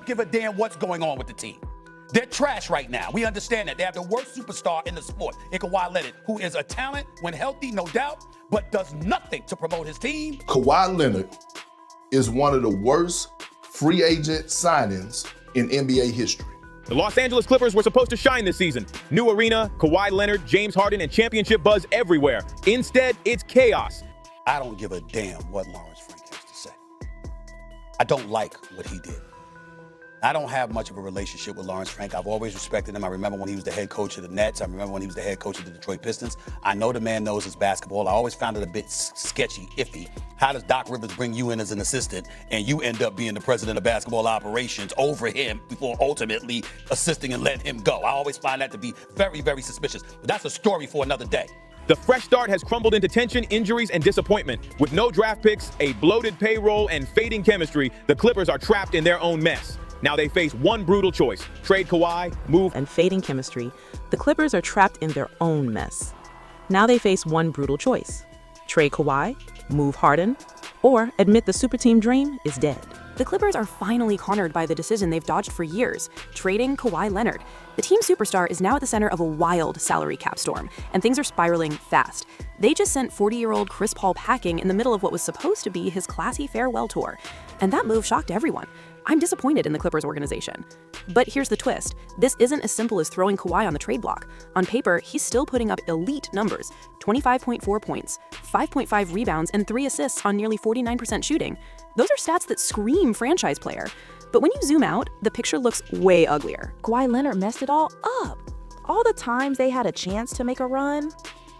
don't give a damn what's going on with the team. They're trash right now. We understand that. They have the worst superstar in the sport, in Kawhi Leonard, who is a talent when healthy, no doubt, but does nothing to promote his team. Kawhi Leonard is one of the worst free agent signings in NBA history. The Los Angeles Clippers were supposed to shine this season. New arena, Kawhi Leonard, James Harden, and championship buzz everywhere. Instead, it's chaos. I don't give a damn what Lawrence Frank has to say. I don't like what he did. I don't have much of a relationship with Lawrence Frank. I've always respected him. I remember when he was the head coach of the Nets. I remember when he was the head coach of the Detroit Pistons. I know the man knows his basketball. I always found it a bit sketchy, iffy. How does Doc Rivers bring you in as an assistant and you end up being the president of basketball operations over him before ultimately assisting and letting him go? I always find that to be very, very suspicious. But that's a story for another day. The fresh start has crumbled into tension, injuries, and disappointment. With no draft picks, a bloated payroll, and fading chemistry, the Clippers are trapped in their own mess. Now they face one brutal choice: trade Kawhi, move, and fading chemistry. The Clippers are trapped in their own mess. Now they face one brutal choice: trade Kawhi, move Harden, or admit the super team dream is dead. The Clippers are finally cornered by the decision they've dodged for years: trading Kawhi Leonard. The team superstar is now at the center of a wild salary cap storm, and things are spiraling fast. They just sent 40-year-old Chris Paul packing in the middle of what was supposed to be his classy farewell tour, and that move shocked everyone. I'm disappointed in the Clippers organization. But here's the twist. This isn't as simple as throwing Kawhi on the trade block. On paper, he's still putting up elite numbers: 25.4 points, 5.5 rebounds, and 3 assists on nearly 49% shooting. Those are stats that scream franchise player. But when you zoom out, the picture looks way uglier. Kawhi Leonard messed it all up. All the times they had a chance to make a run,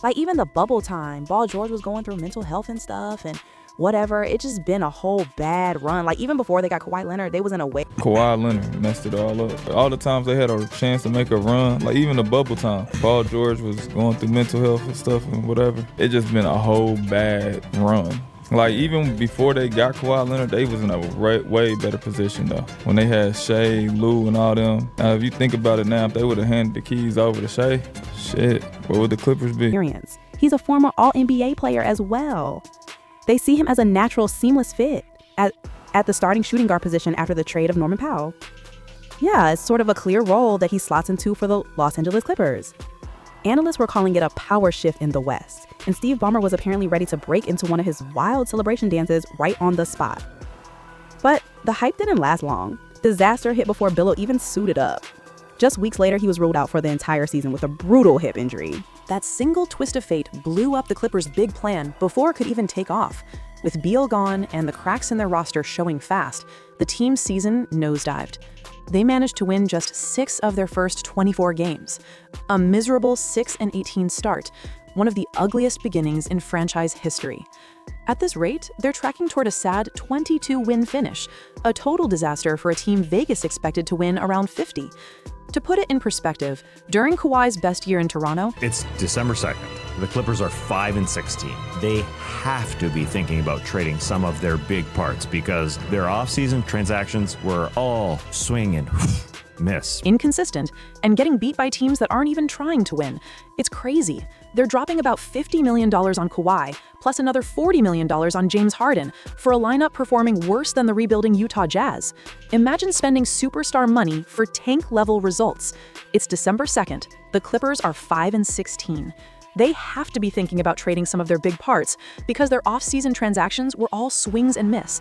like even the bubble time, Paul George was going through mental health and stuff, and whatever. It just been a whole bad run. Like even before they got Kawhi Leonard, they was in a way. Kawhi Leonard messed it all up. All the times they had a chance to make a run, like even the bubble time, Paul George was going through mental health and stuff and whatever. It just been a whole bad run. Like even before they got Kawhi Leonard, they was in a way better position though. When they had Shea, Lou, and all them. Now if you think about it now, if they would have handed the keys over to Shea, shit, what would the Clippers be? He's a former All-NBA player as well. They see him as a natural, seamless fit at the starting shooting guard position after the trade of Norman Powell. Yeah, it's sort of a clear role that he slots into for the Los Angeles Clippers. Analysts were calling it a power shift in the West, and Steve Ballmer was apparently ready to break into one of his wild celebration dances right on the spot. But the hype didn't last long. Disaster hit before Billo even suited up. Just weeks later, he was ruled out for the entire season with a brutal hip injury. That single twist of fate blew up the Clippers' big plan before it could even take off. With Beal gone and the cracks in their roster showing fast, the team's season nosedived. They managed to win just 6 of their first 24 games. A miserable 6-18 start, one of the ugliest beginnings in franchise history. At this rate, they're tracking toward a sad 22-win finish, a total disaster for a team Vegas expected to win around 50. To put it in perspective, during Kawhi's best year in Toronto, it's December 2nd. The Clippers are 5-16. They have to be thinking about trading some of their big parts because their offseason transactions were all swing and miss. Inconsistent, and getting beat by teams that aren't even trying to win. It's crazy. They're dropping about $50 million on Kawhi, plus another $40 million on James Harden, for a lineup performing worse than the rebuilding Utah Jazz. Imagine spending superstar money for tank-level results. It's December 2nd. The Clippers are 5-16. They have to be thinking about trading some of their big parts because their off-season transactions were all swings and miss.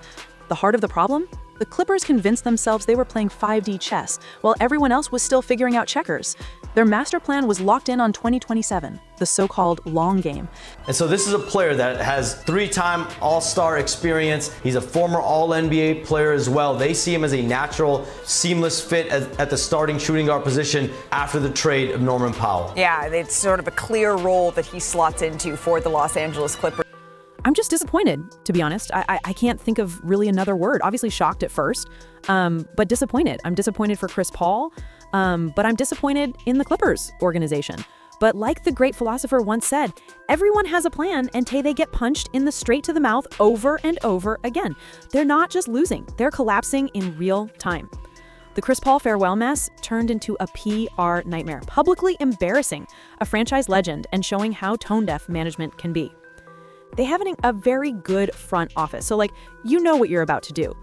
The heart of the problem? The Clippers convinced themselves they were playing 5D chess, while everyone else was still figuring out checkers. Their master plan was locked in on 2027, the so-called long game. And so this is a player that has 3-time All-Star experience. He's a former All-NBA player as well. They see him as a natural, seamless fit at the starting shooting guard position after the trade of Norman Powell. Yeah, it's sort of a clear role that he slots into for the Los Angeles Clippers. I'm just disappointed, to be honest. I can't think of really another word. Obviously shocked at first, but disappointed. I'm disappointed for Chris Paul, but I'm disappointed in the Clippers organization. But like the great philosopher once said, everyone has a plan until they get punched in the straight to the mouth over and over again. They're not just losing, they're collapsing in real time. The Chris Paul farewell mess turned into a PR nightmare, publicly embarrassing a franchise legend and showing how tone-deaf management can be. They have a very good front office, so you know what you're about to do.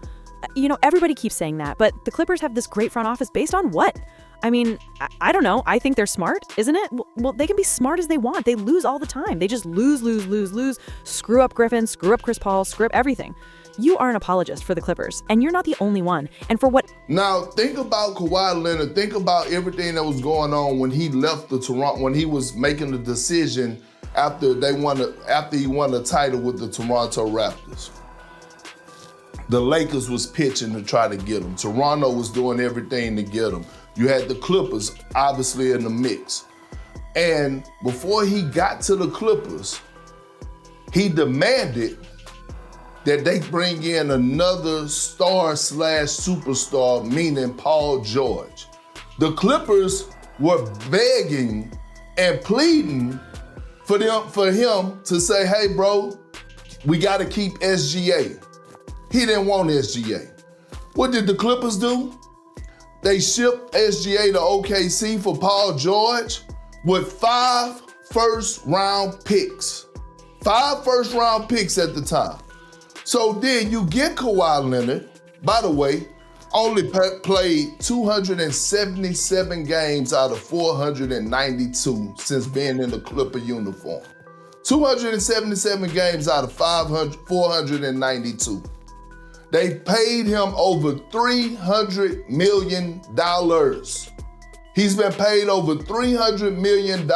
everybody keeps saying that, but the Clippers have this great front office based on what? I mean, I don't know. I think they're smart, isn't it? Well, they can be smart as they want. They lose all the time. They just lose. Screw up Griffin, screw up Chris Paul, screw up everything. You are an apologist for the Clippers, and you're not the only one. And for what? Now, think about Kawhi Leonard. Think about everything that was going on when he left the Toronto, when he was making the decision after he won a title with the Toronto Raptors. The Lakers was pitching to try to get him. Toronto was doing everything to get him. You had the Clippers, obviously, in the mix. And before he got to the Clippers, he demanded that they bring in another star/superstar, meaning Paul George. The Clippers were begging and pleading for him to say, hey, bro, we got to keep SGA. He didn't want SGA. What did the Clippers do? They shipped SGA to OKC for Paul George with 5 first-round picks. 5 first-round picks at the time. So then you get Kawhi Leonard, by the way, only played 277 games out of 492 since being in the Clipper uniform. 277 games out of 492. They paid him over $300 million. He's been paid over $300 million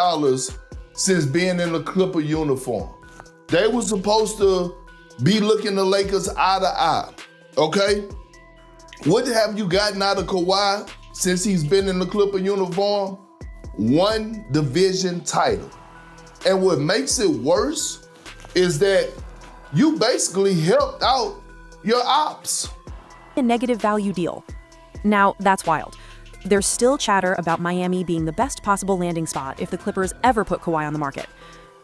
since being in the Clipper uniform. They were supposed to be looking the Lakers eye to eye, okay? What have you gotten out of Kawhi since he's been in the Clipper uniform? 1 division title. And what makes it worse is that you basically helped out your ops. A negative value deal. Now, that's wild. There's still chatter about Miami being the best possible landing spot if the Clippers ever put Kawhi on the market.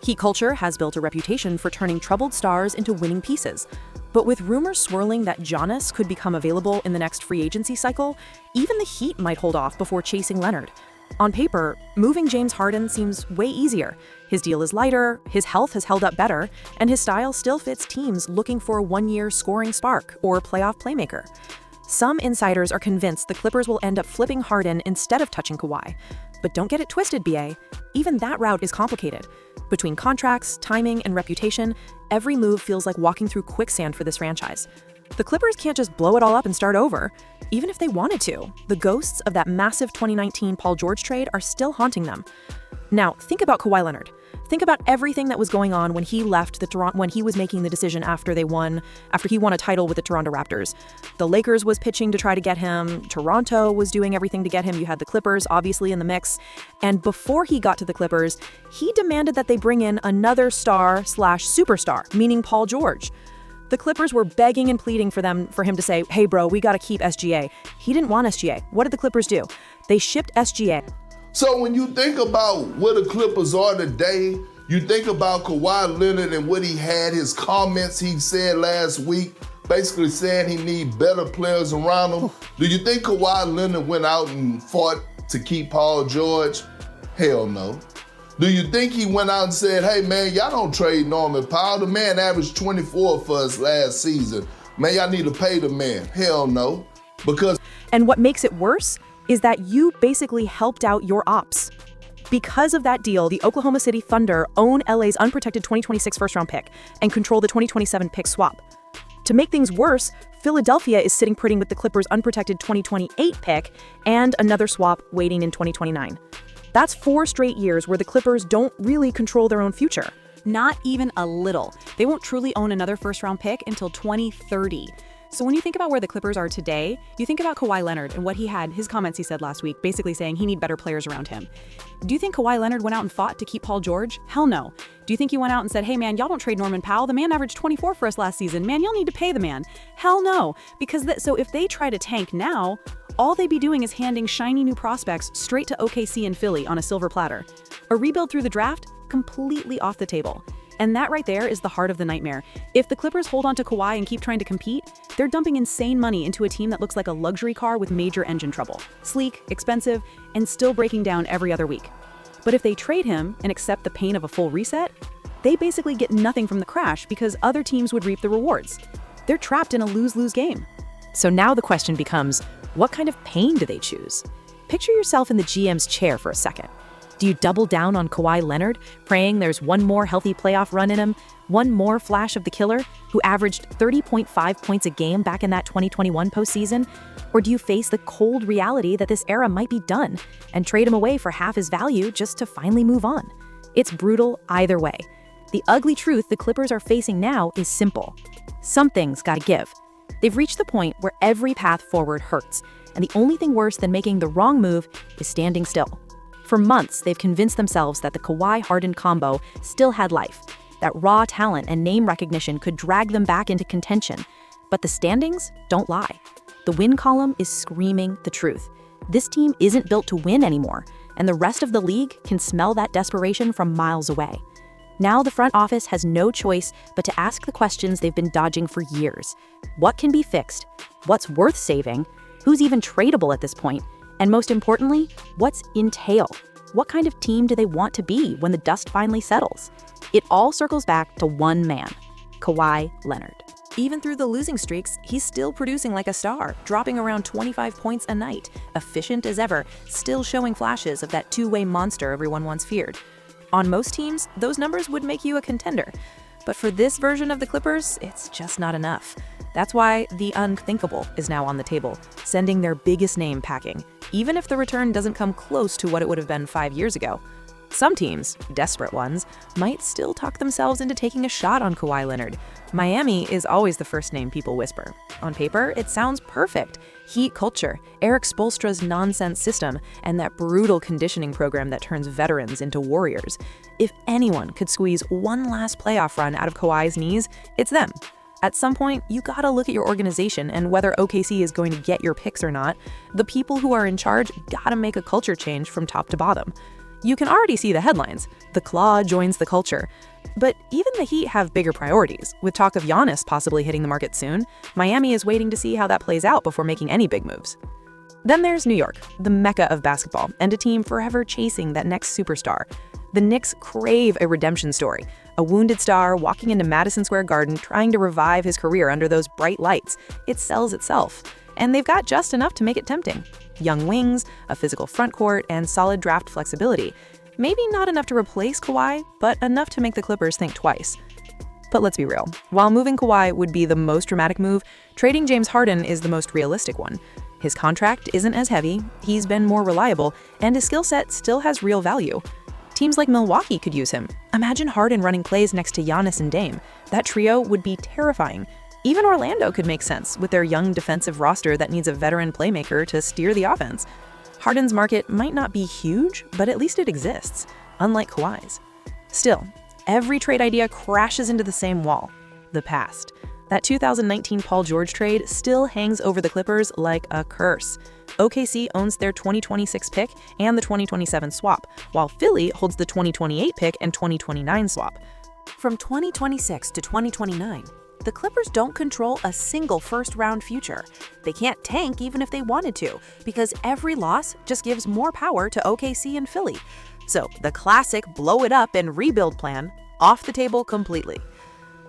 Heat culture has built a reputation for turning troubled stars into winning pieces. But with rumors swirling that Giannis could become available in the next free agency cycle, even the Heat might hold off before chasing Leonard. On paper, moving James Harden seems way easier. His deal is lighter, his health has held up better, and his style still fits teams looking for a one-year scoring spark or playoff playmaker. Some insiders are convinced the Clippers will end up flipping Harden instead of touching Kawhi. But don't get it twisted, BA. Even that route is complicated. Between contracts, timing, and reputation, every move feels like walking through quicksand for this franchise. The Clippers can't just blow it all up and start over. Even if they wanted to, the ghosts of that massive 2019 Paul George trade are still haunting them. Now, think about Kawhi Leonard. Think about everything that was going on when he left when he was making the decision after he won a title with the Toronto Raptors. The Lakers was pitching to try to get him. Toronto was doing everything to get him. You had the Clippers obviously in the mix. And before he got to the Clippers, he demanded that they bring in another star/superstar, meaning Paul George. The Clippers were begging and pleading for him to say, hey bro, we gotta keep SGA. He didn't want SGA. What did the Clippers do? They shipped SGA. So when you think about where the Clippers are today, you think about Kawhi Leonard and what he had, his comments he said last week, basically saying he need better players around him. Do you think Kawhi Leonard went out and fought to keep Paul George? Hell no. Do you think he went out and said, hey man, y'all don't trade Norman Powell? The man averaged 24 for us last season. Man, y'all need to pay the man. Hell no. And what makes it worse is that you basically helped out your ops. Because of that deal, the Oklahoma City Thunder own LA's unprotected 2026 first-round pick and control the 2027 pick swap. To make things worse, Philadelphia is sitting pretty with the Clippers' unprotected 2028 pick and another swap waiting in 2029. That's 4 straight years where the Clippers don't really control their own future. Not even a little. They won't truly own another first-round pick until 2030. So when you think about where the Clippers are today, you think about Kawhi Leonard and what he had, his comments he said last week, basically saying he need better players around him. Do you think Kawhi Leonard went out and fought to keep Paul George? Hell no. Do you think he went out and said, hey man, y'all don't trade Norman Powell? The man averaged 24 for us last season. Man, y'all need to pay the man. Hell no. So if they try to tank now, all they'd be doing is handing shiny new prospects straight to OKC and Philly on a silver platter. A rebuild through the draft? Completely off the table. And that right there is the heart of the nightmare. If the Clippers hold on to Kawhi and keep trying to compete, they're dumping insane money into a team that looks like a luxury car with major engine trouble. Sleek, expensive, and still breaking down every other week. But if they trade him and accept the pain of a full reset, they basically get nothing from the crash because other teams would reap the rewards. They're trapped in a lose-lose game. So now the question becomes, what kind of pain do they choose? Picture yourself in the GM's chair for a second. Do you double down on Kawhi Leonard, praying there's one more healthy playoff run in him, one more flash of the killer who averaged 30.5 points a game back in that 2021 postseason? Or do you face the cold reality that this era might be done and trade him away for half his value just to finally move on? It's brutal either way. The ugly truth the Clippers are facing now is simple. Something's gotta give. They've reached the point where every path forward hurts, and the only thing worse than making the wrong move is standing still. For months, they've convinced themselves that the Kawhi-Harden combo still had life, that raw talent and name recognition could drag them back into contention. But the standings don't lie. The win column is screaming the truth. This team isn't built to win anymore, and the rest of the league can smell that desperation from miles away. Now the front office has no choice but to ask the questions they've been dodging for years. What can be fixed? What's worth saving? Who's even tradable at this point? And most importantly, what's entail? What kind of team do they want to be when the dust finally settles? It all circles back to one man, Kawhi Leonard. Even through the losing streaks, he's still producing like a star, dropping around 25 points a night, efficient as ever, still showing flashes of that two-way monster everyone once feared. On most teams, those numbers would make you a contender. But for this version of the Clippers, it's just not enough. That's why the unthinkable is now on the table, sending their biggest name packing, even if the return doesn't come close to what it would have been 5 years ago. Some teams, desperate ones, might still talk themselves into taking a shot on Kawhi Leonard. Miami is always the first name people whisper. On paper, it sounds perfect. Heat culture, Eric Spoelstra's nonsense system, and that brutal conditioning program that turns veterans into warriors. If anyone could squeeze one last playoff run out of Kawhi's knees, it's them. At some point, you gotta look at your organization and whether OKC is going to get your picks or not. The people who are in charge gotta make a culture change from top to bottom. You can already see the headlines. The Claw joins the culture. But even the Heat have bigger priorities. With talk of Giannis possibly hitting the market soon, Miami is waiting to see how that plays out before making any big moves. Then there's New York, the mecca of basketball, and a team forever chasing that next superstar. The Knicks crave a redemption story, a wounded star walking into Madison Square Garden trying to revive his career under those bright lights. It sells itself. And they've got just enough to make it tempting. Young wings, a physical front court, and solid draft flexibility. Maybe not enough to replace Kawhi, but enough to make the Clippers think twice. But let's be real. While moving Kawhi would be the most dramatic move, trading James Harden is the most realistic one. His contract isn't as heavy, he's been more reliable, and his skill set still has real value. Teams like Milwaukee could use him. Imagine Harden running plays next to Giannis and Dame. That trio would be terrifying. Even Orlando could make sense with their young defensive roster that needs a veteran playmaker to steer the offense. Harden's market might not be huge, but at least it exists, unlike Kawhi's. Still, every trade idea crashes into the same wall, the past. That 2019 Paul George trade still hangs over the Clippers like a curse. OKC owns their 2026 pick and the 2027 swap, while Philly holds the 2028 pick and 2029 swap. From 2026 to 2029, the Clippers don't control a single first-round future. They can't tank even if they wanted to, because every loss just gives more power to OKC and Philly. So the classic blow it up and rebuild plan, off the table completely.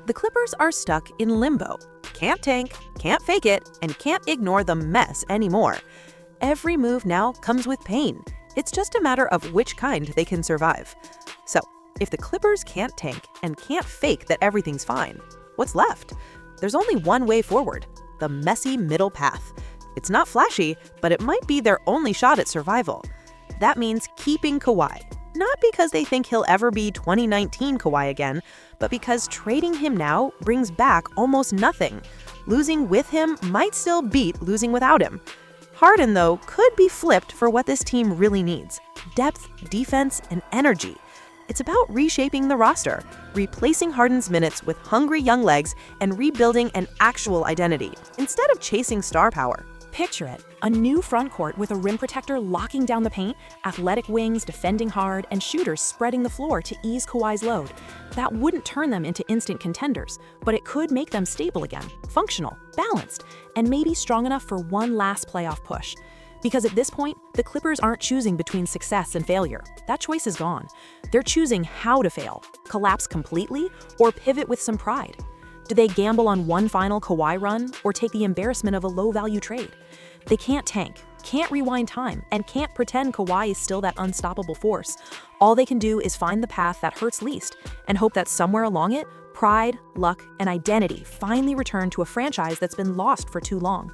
The Clippers are stuck in limbo. Can't tank, can't fake it, and can't ignore the mess anymore. Every move now comes with pain. It's just a matter of which kind they can survive. So, if the Clippers can't tank and can't fake that everything's fine, what's left? There's only one way forward, the messy middle path. It's not flashy, but it might be their only shot at survival. That means keeping Kawhi, not because they think he'll ever be 2019 Kawhi again, but because trading him now brings back almost nothing. Losing with him might still beat losing without him. Harden, though, could be flipped for what this team really needs: depth, defense, and energy. It's about reshaping the roster, replacing Harden's minutes with hungry young legs, and rebuilding an actual identity, instead of chasing star power. Picture it, a new front court with a rim protector locking down the paint, athletic wings defending hard, and shooters spreading the floor to ease Kawhi's load. That wouldn't turn them into instant contenders, but it could make them stable again, functional, balanced, and maybe strong enough for one last playoff push. Because at this point, the Clippers aren't choosing between success and failure. That choice is gone. They're choosing how to fail, collapse completely, or pivot with some pride. Do they gamble on one final Kawhi run or take the embarrassment of a low-value trade? They can't tank, can't rewind time, and can't pretend Kawhi is still that unstoppable force. All they can do is find the path that hurts least and hope that somewhere along it, pride, luck, and identity finally return to a franchise that's been lost for too long.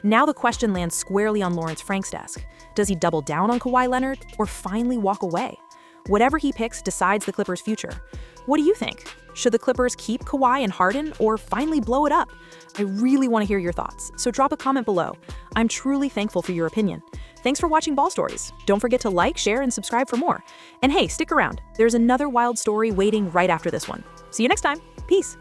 Now the question lands squarely on Lawrence Frank's desk. Does he double down on Kawhi Leonard or finally walk away? Whatever he picks decides the Clippers' future. What do you think? Should the Clippers keep Kawhi and Harden or finally blow it up? I really want to hear your thoughts, so drop a comment below. I'm truly thankful for your opinion. Thanks for watching Ball Stories. Don't forget to like, share, and subscribe for more. And hey, stick around. There's another wild story waiting right after this one. See you next time. Peace.